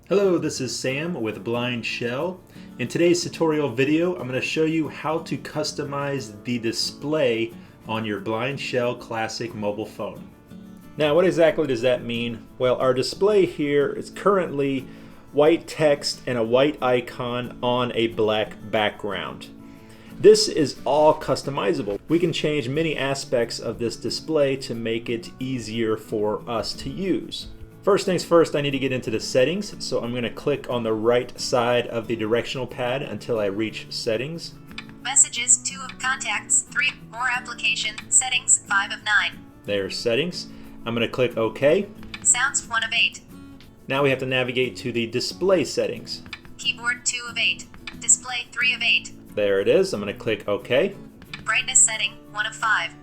Hello, this is Sam with BlindShell. In today's tutorial video, I'm going to show you how to customize the display on your BlindShell Classic mobile phone. Now, what exactly does that mean? Well, our display here is currently white text and a white icon on a black background. This is all customizable. We can change many aspects of this display to make it easier for us to use. First things first, I need to get into the settings, so I'm going to click on the right side of the directional pad until I reach settings. Messages, 2 of contacts, 3, more application, settings, 5 of 9. There's settings. I'm going to click OK. Sounds, 1 of 8. Now we have to navigate to the display settings. Keyboard, 2 of 8. Display, 3 of 8. There it is. I'm going to click OK. Brightness setting, 1 of 5.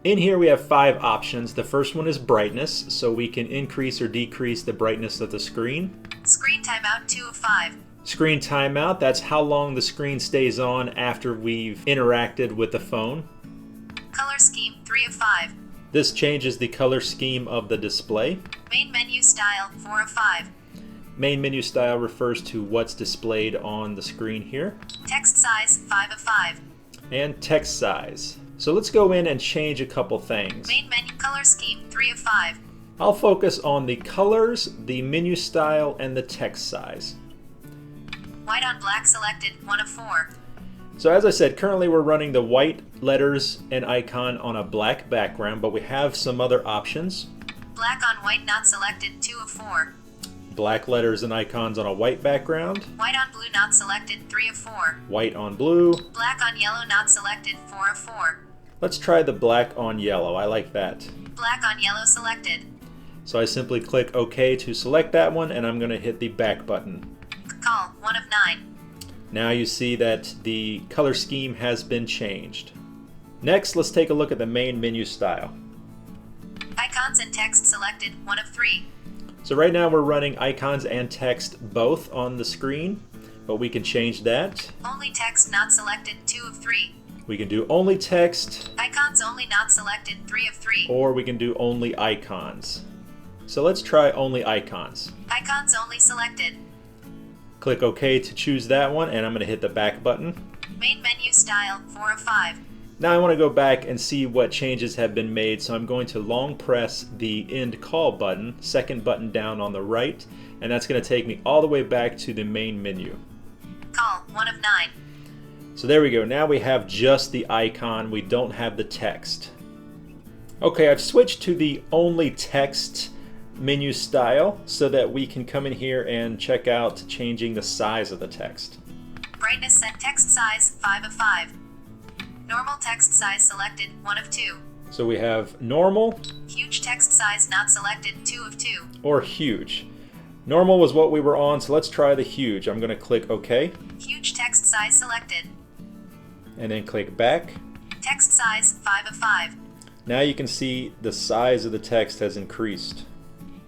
In here we have 5 options. The first one is brightness, so we can increase or decrease the brightness of the screen. Screen timeout, 2 of 5. Screen timeout, that's how long the screen stays on after we've interacted with the phone. Color scheme, 3 of 5. This changes the color scheme of the display. Main menu style, 4 of 5. Main menu style refers to what's displayed on the screen here. Text size, 5 of 5. And text size. So let's go in and change a couple things. Main menu color scheme, 3 of 5. I'll focus on the colors, the menu style, and the text size. White on black selected, 1 of 4. So as I said, currently we're running the white letters and icon on a black background, but we have some other options. Black on white not selected, 2 of 4. Black letters and icons on a white background. White on blue not selected, 3 of 4. White on blue. Black on yellow not selected, 4 of 4. Let's try the black on yellow. I like that. Black on yellow selected. So I simply click OK to select that one, and I'm going to hit the back button. Call, 1 of 9. Now you see that the color scheme has been changed. Next, let's take a look at the main menu style. Icons and text selected, 1 of 3. So right now we're running icons and text both on the screen, but we can change that. Only text not selected, 2 of 3. We can do only text. Icons only not selected, 3 of 3. Or we can do only icons. So let's try only icons. Icons only selected. Click OK to choose that one, and I'm going to hit the back button. Main menu style, 4 of 5. Now I want to go back and see what changes have been made, so I'm going to long press the end call button, second button down on the right, and that's going to take me all the way back to the main menu. Call, 1 of 9. So there we go. Now we have just the icon. We don't have the text. Okay, I've switched to the only text menu style so that we can come in here and check out changing the size of the text. Brightness set, text size, 5 of 5. Normal text size selected, 1 of 2. So we have normal. Huge text size not selected, 2 of 2. Or huge. Normal was what we were on, so let's try the huge. I'm going to click OK. Huge text size selected. And then click back. Text size, 5 of 5. Now you can see the size of the text has increased.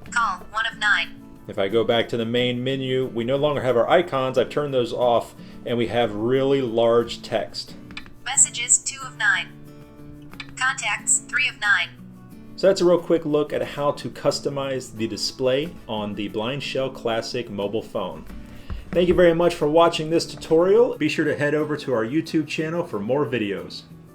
Call, 1 of 9. If I go back to the main menu, we no longer have our icons. I've turned those off, and we have really large text. Messages, 2 of 9. Contacts, 3 of 9. So that's a real quick look at how to customize the display on the BlindShell Classic mobile phone. Thank you very much for watching this tutorial. Be sure to head over to our YouTube channel for more videos.